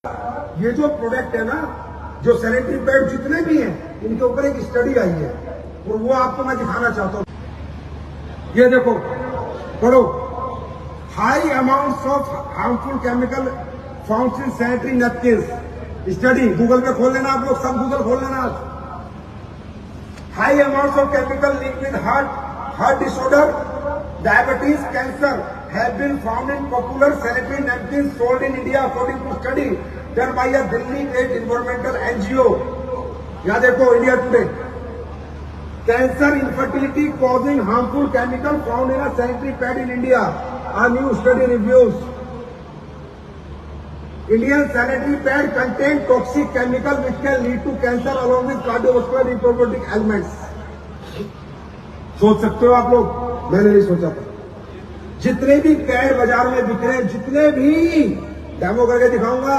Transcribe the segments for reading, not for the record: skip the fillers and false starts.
ये जो प्रोडक्ट है ना, जो सैनिटरी पैड जितने भी हैं, इनके ऊपर एक स्टडी आई है और वो आपको मैं दिखाना चाहता हूँ। ये देखो, पढ़ो। High amounts of harmful chemical found in sanitary napkins. Study Google पे खोल लेना आप लोग, सब गूगल खोल लेना। High amounts of chemical linked with heart disorder, diabetes, cancer have been found in popular sanitary napkins sold in India according to study done by a Delhi based environmental NGO. यहाँ देखो, India today. Cancer, infertility causing harmful chemical found in a sanitary pad in India. A new study reviews. Indian sanitary pad contain toxic chemical which can lead to cancer along with cardiovascular reproductive ailments. सोच सकते हो आप लोग, मैंने नहीं सोचा था। जितने भी पैड बाजार में बिक रहे हैं, जितने भी, डेमो करके दिखाऊंगा,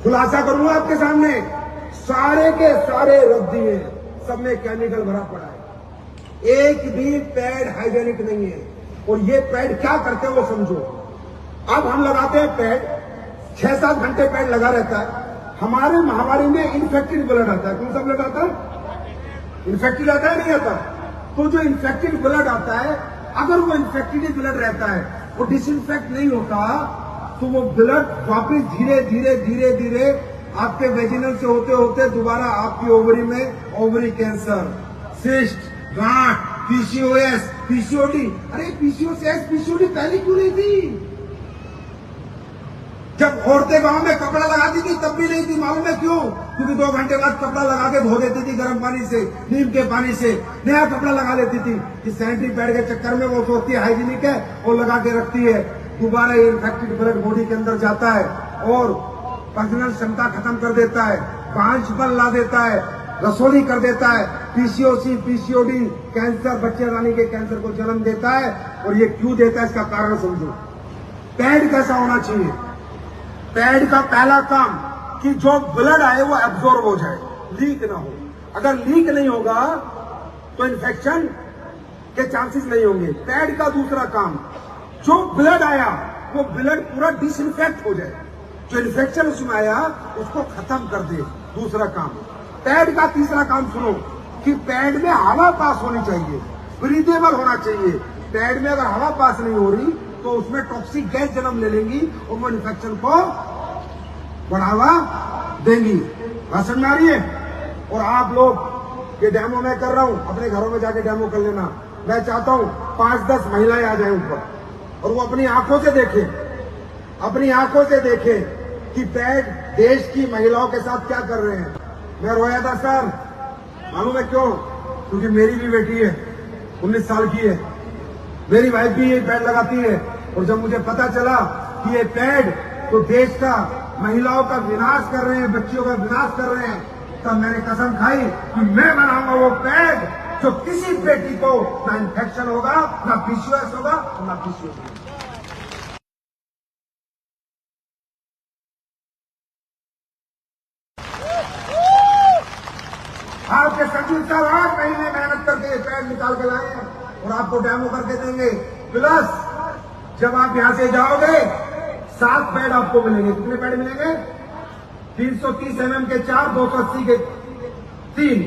खुलासा करूंगा आपके सामने, सारे के सारे रद्दी हैं, सब में केमिकल भरा पड़ा है। एक भी पैड हाइजेनिक नहीं है। और ये पैड क्या करते हैं वो समझो। अब हम लगाते हैं पैड, 6-7 घंटे पैड लगा रहता है, हमारे महामारी में इन्फेक्टेड ब्लड आता है। कौन सा ब्लड आता है? इन्फेक्टेड आता है, नहीं आता? तो जो इन्फेक्टेड ब्लड आता है, अगर वो इन्फेक्टेड ब्लड रहता है, वो डिसइंफेक्ट नहीं होता, तो वो ब्लड वापस धीरे धीरे धीरे धीरे आपके वेजिनल से होते होते दोबारा आपकी ओवरी में ओवरी कैंसर, सिस्ट, गांठ, पीसीओएस, पीसीओडी। अरे पीसीओएस, पीसीओडी पहले क्यों नहीं थी? जब औरतें गांव में कपड़ा लगाती थी तब भी नहीं थी। मालूम है क्यों? क्योंकि 2 घंटे बाद कपड़ा लगा के धो देती थी गर्म पानी से, नीम के पानी से, नया कपड़ा लगा लेती थी। इस सैनिटरी पैड के चक्कर में वो सोचती है हाइजीनिक है, वो लगा के रखती है, दोबारा ये इन्फेक्टेड ब्लड बॉडी के अंदर जाता है और प्रजनन क्षमता खत्म कर देता है, पांच बल ला देता है, रसोली कर देता है, पीसीओसी, पीसीओडी, कैंसर, बच्चे रानी के कैंसर को जन्म देता है। और ये क्यों देता है, इसका कारण समझो। पैड कैसा होना चाहिए? पैड का पहला काम कि जो ब्लड आए वो एब्जॉर्ब हो जाए, लीक ना हो। अगर लीक नहीं होगा तो इन्फेक्शन के चांसेस नहीं होंगे। पैड का दूसरा काम, जो ब्लड आया वो ब्लड पूरा डिसइंफेक्ट हो जाए, जो इन्फेक्शन उसमें आया उसको खत्म कर दे, दूसरा काम। पैड का तीसरा काम सुनो कि पैड में हवा पास होनी चाहिए, ब्रीदेबल होना चाहिए। पैड में अगर हवा पास नहीं हो रही तो उसमें टॉक्सिक गैस जन्म ले लेंगी और वो इन्फेक्शन को बढ़ावा देंगी। बात समझ में आ रही है? और आप लोग, ये डेमो मैं कर रहा हूं, अपने घरों में जाके डेमो कर लेना। मैं चाहता हूं 5-10 महिलाएं आ जाएं ऊपर और वो अपनी आंखों से देखें, अपनी आंखों से देखें कि पैड देश की महिलाओं के साथ क्या कर रहे हैं। मैं रोया था सर, मालूम है क्यों? क्योंकि मेरी भी बेटी है, 19 साल की है, मेरी वाइफ भी ये पैड लगाती है। और जब मुझे पता चला कि ये पैड तो देश का, महिलाओं का विनाश कर रहे हैं, बच्चियों का विनाश कर रहे हैं, तब मैंने कसम खाई कि मैं बनाऊंगा वो पैड जो किसी बेटी को ना इन्फेक्शन होगा, ना पीसीओएस होगा, ना पीसीओएस होगा। आपके संजीव साहब 8 महीने मेहनत करके पैड निकाल के लाए हैं और आपको डेमो करके देंगे। प्लस जब आप यहां से जाओगे 7 पैड आपको मिलेंगे। कितने पैड मिलेंगे? 330 mm के 4, 280 के 3।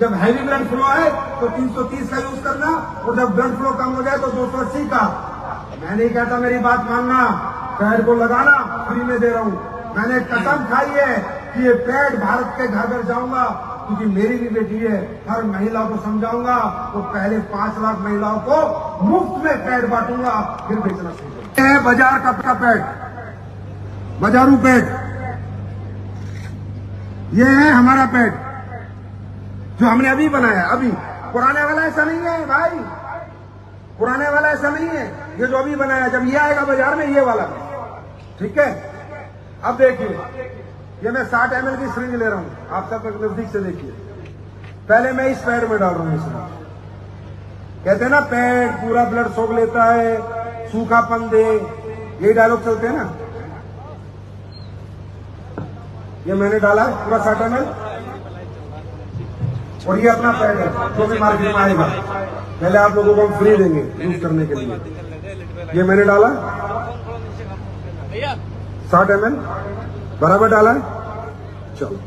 जब हैवी ब्लड फ्लो है तो 330 का यूज करना, और जब ब्लड फ्लो कम हो जाए तो 280 का। मैं नहीं कहता, मेरी बात मानना, पैड को लगाना, फ्री में दे रहा हूं। मैंने कसम खाई है कि ये पैड भारत के घर घर जाऊंगा, क्योंकि मेरी भी बेटी है, हर महिला को समझाऊंगा। तो पहले 5 लाख महिलाओं को मुफ्त में पैड बांटूंगा, फिर बेचना शुरू है। बाजार का पैड, बाजारू पैड, ये है हमारा पैड जो हमने अभी बनाया। अभी पुराने वाला ऐसा नहीं है भाई, पुराने वाला ऐसा नहीं है। ये जो अभी बनाया, जब ये आएगा बाजार में, ये वाला, ठीक है? अब देखिए, ये मैं 60 ml की सिरिंज ले रहा हूं, आप सब नजदीक से देखिए। पहले मैं इस पैड में डाल रहा हूं सिरिंज। कहते हैं ना पैड पूरा ब्लड सोख लेता है, सूखापन दे, यही डायलॉग चलते हैं ना। ये मैंने डाला है पूरा 60 ml, और ये अपना पैड है जो भी मार्केट में आएगा। पहले आप लोगों को हम फ्री देंगे यूज करने के लिए। ये मैंने डाला 60 ml बराबर डाला है। चलो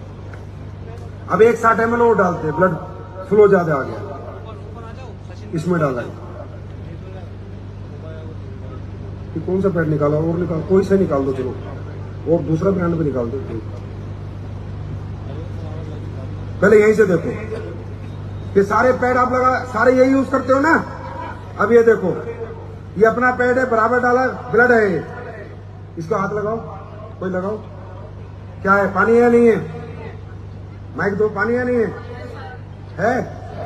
अब एक 60 ml और डालते हैं, ब्लड फ्लो ज्यादा आ गया, इसमें डाला है। कौन सा पैड निकाला और निकाल, कोई से निकाल दो, चलो और दूसरा ब्रांड पे निकाल दो। पहले यहीं से देखो, ये सारे पैड आप लगा, सारे यही यूज करते हो ना। अब ये देखो, ये अपना पैड है, बराबर डाला, ब्लड है ये, इसको हाथ लगाओ, कोई लगाओ, क्या है, पानी है नहीं है, माइक दो, पानी है नहीं है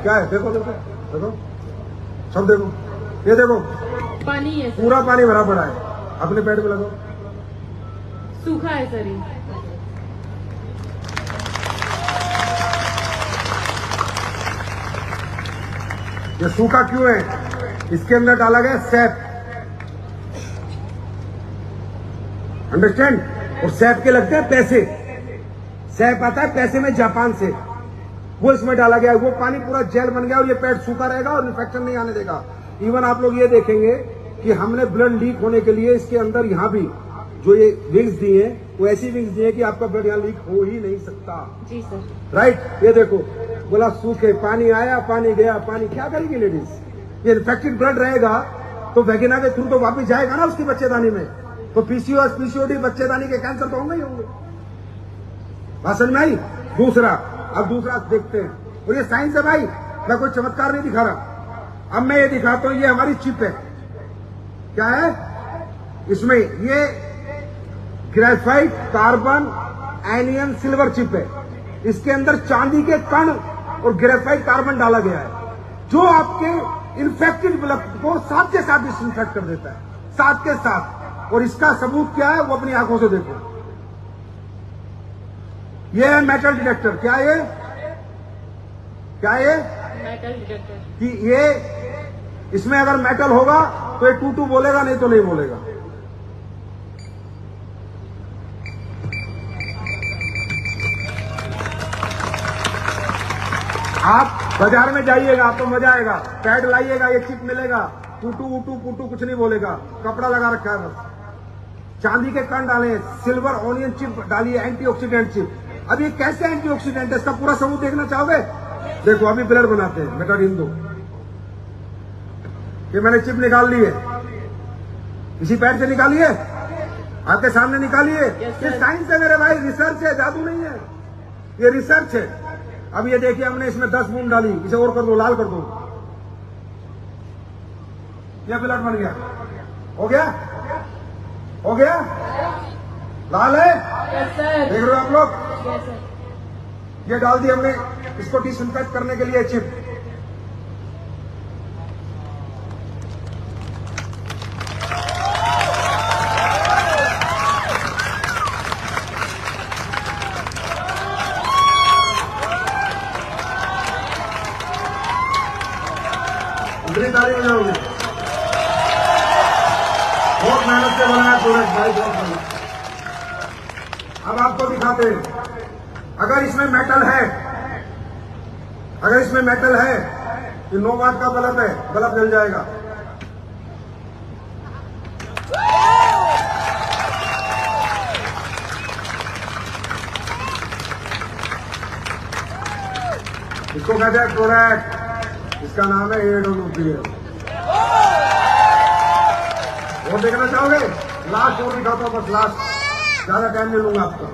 क्या है, देखो देखो देखो, सब देखो, ये देखो पानी है सर। पूरा पानी भरा पड़ा है, अपने पैड में लगाओ। सूखा है सर ये सूखा क्यों है? इसके अंदर डाला गया सैप, अंडरस्टैंड। और सैप के लगते हैं पैसे, सैप आता है पैसे में जापान से, वो इसमें डाला गया, वो पानी पूरा जेल बन गया और ये पेट सूखा रहेगा और इन्फेक्शन नहीं आने देगा। इवन आप लोग ये देखेंगे कि हमने ब्लड लीक होने के लिए इसके अंदर यहाँ भी जो ये विंग्स दिए वो ऐसी विंग्स दिए कि आपका ब्लड यहाँ लीक हो ही नहीं सकता। जी सर। राइट, ये देखो, बोला सूखे, पानी आया, पानी गया, पानी क्या करेगी लेडीज? ये इन्फेक्टेड ब्लड रहेगा तो वैगिना के थ्रू तो वापस जाएगा ना उसकी बच्चेदानी में, तो पीसीओएस, पीसीओडी, बच्चेदानी के कैंसर तो होंगे ही होंगे। बात समझ में आई? दूसरा, अब दूसरा देखते हैं, और ये साइंस है भाई, मैं कोई चमत्कार नहीं दिखा रहा। अब मैं ये दिखाता हूं, ये हमारी चिप है, क्या है इसमें, ये graphite carbon anion silver chip है। इसके अंदर चांदी के कण और ग्रेफाइट कार्बन डाला गया है, जो आपके इन्फेक्टेड ब्लड को साथ के साथ डिसइंफेक्ट कर देता है, साथ के साथ। और इसका सबूत क्या है, वो अपनी आंखों से देखो। ये है मेटल डिटेक्टर, क्या ये, क्या ये मेटल डिटेक्टर, कि ये इसमें अगर मेटल होगा तो ये टू बोलेगा, नहीं तो नहीं बोलेगा। आप बाजार में जाइएगा, आपको मजा आएगा, पैड लाइएगा, ये चिप मिलेगा, टूटू उटू पुटू कुछ नहीं बोलेगा, कपड़ा लगा रखा है बस। चांदी के कण डाले, सिल्वर ऑनियन चिप डाली है, एंटीऑक्सीडेंट चिप। अब ये कैसे एंटीऑक्सीडेंट है, इसका पूरा सबूत देखना चाहोगे? देखो, अभी ब्लड बनाते हैं, बेटाडीन दो, ये मैंने चिप निकाल ली है, इसी पैड से निकाली है, आपके सामने निकाली है। ये साइंस है मेरे भाई, रिसर्च है, जादू नहीं है, ये रिसर्च है। अब ये देखिए, हमने इसमें 10 बूंद डाली, इसे और कर दो, लाल कर दो, ये ब्लड बन गया, हो गया, हो गया, लाल है, देख रहे हो आप लोग। ये डाल दी हमने, इसको डिसइंफेक्ट करने के लिए चिप। तारीफ हो जाओगे, बहुत मेहनत से बनाया प्रोडक्ट भाई, बहुत मेहनत। अब आपको दिखाते हैं, अगर इसमें मेटल है, अगर इसमें मेटल है, ये 9 वाट का बल्ब है, बल्ब जल जाएगा। इसको कहते हैं प्रोडक्ट, इसका नाम है AWPS। और देखना चाहोगे? लास्ट और दिखाता हूं, बस लास्ट, ज्यादा टाइम नहीं लूंगा आपका।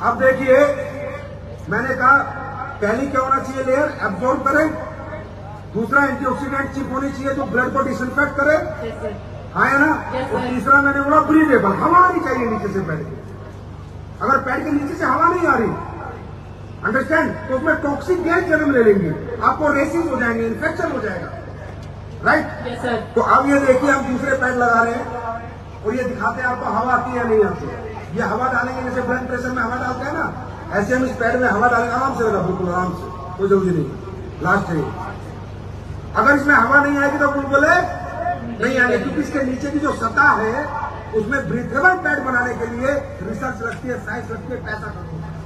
अब देखिए, मैंने कहा पहली क्या होना चाहिए, लेयर एब्जॉर्ब करे, दूसरा एंटीऑक्सीडेंट चिप होनी चाहिए जो ब्लड को डिसइंफेक्ट करे, हाँ है ना, और तीसरा मैंने बोला ब्रीदेबल, हवा आनी चाहिए नीचे से पैड के। अगर पैड के नीचे से हवा नहीं आ रही, अंडरस्टैंड, तो उसमें टॉक्सिक गैस जन्म ले लेंगे, आपको रेसिस हो जाएंगे, इन्फेक्शन हो जाएगा, राइट। Yes sir. तो अब ये देखिए, हम दूसरे पैड लगा रहे हैं और ये दिखाते हैं आपको हवा आती है या नहीं आती। ये हवा डालेंगे, जैसे ब्लड प्रेशर में हवा डालते हैं ना, ऐसे हम इस पैड में हवा डालेंगे, आराम से लगा, बिल्कुल आराम से, कोई जल्दी नहीं। लास्ट है, अगर इसमें हवा नहीं आएगी तो बिल्कुल नहीं आएगी, क्योंकि इसके नीचे की जो सतह है उसमें ब्रीथेबल पैड बनाने के लिए रिसर्च लगती है, साइंस लगती है, पैसा खर्च होता है,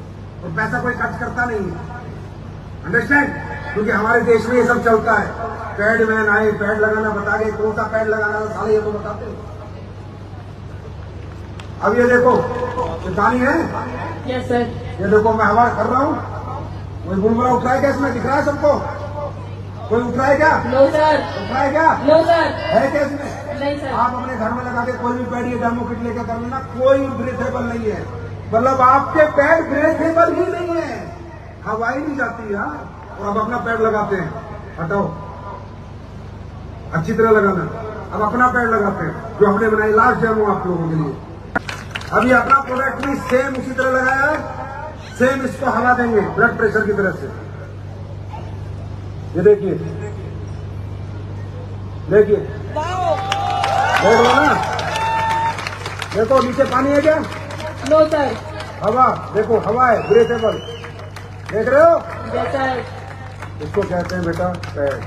और पैसा कोई खर्च करता नहीं है, अंडरस्टैंड। क्योंकि हमारे देश में ये सब चलता है, पैड मैन आए, पैड लगाना बता गए, कौन सा पैड लगाना, साले ये तो बताते हैं। अब ये देखो, ये पानी है, यस सर। ये देखो मैं हवा कर रहा हूँ, कोई बुलबुला उठ रहा है क्या इसमें? दिख रहा है सबको? कोई उठ रहा है क्या? No sir. उठ रहा है क्या? No sir. है क्या इसमें? नहीं सर। आप अपने घर में लगा के कोई भी पैड ये डेमो किट लेकर कर लेना, कोई ब्रेथेबल नहीं है। मतलब आपके पैड ब्रेथेबल ही नहीं है, हवा ही नहीं जाती है। और अब अपना पैड लगाते हैं, हटाओ अच्छी तरह लगाना। अब अपना पैड लगाते हैं जो हमने बनाई लास्ट डेमो आप लोगों के लिए। अभी अपना प्रोडक्ट भी सेम उसी तरह लगाया है, सेम इसको हवा देंगे ब्लड प्रेशर की तरफ से। ये देखिए, देखिए, देख लो ना, देखो नीचे पानी है क्या? No sir. हवा देखो, हवा है ब्रेथेबल, देख रहे हो? Yes sir. इसको कहते हैं बेटा पैड।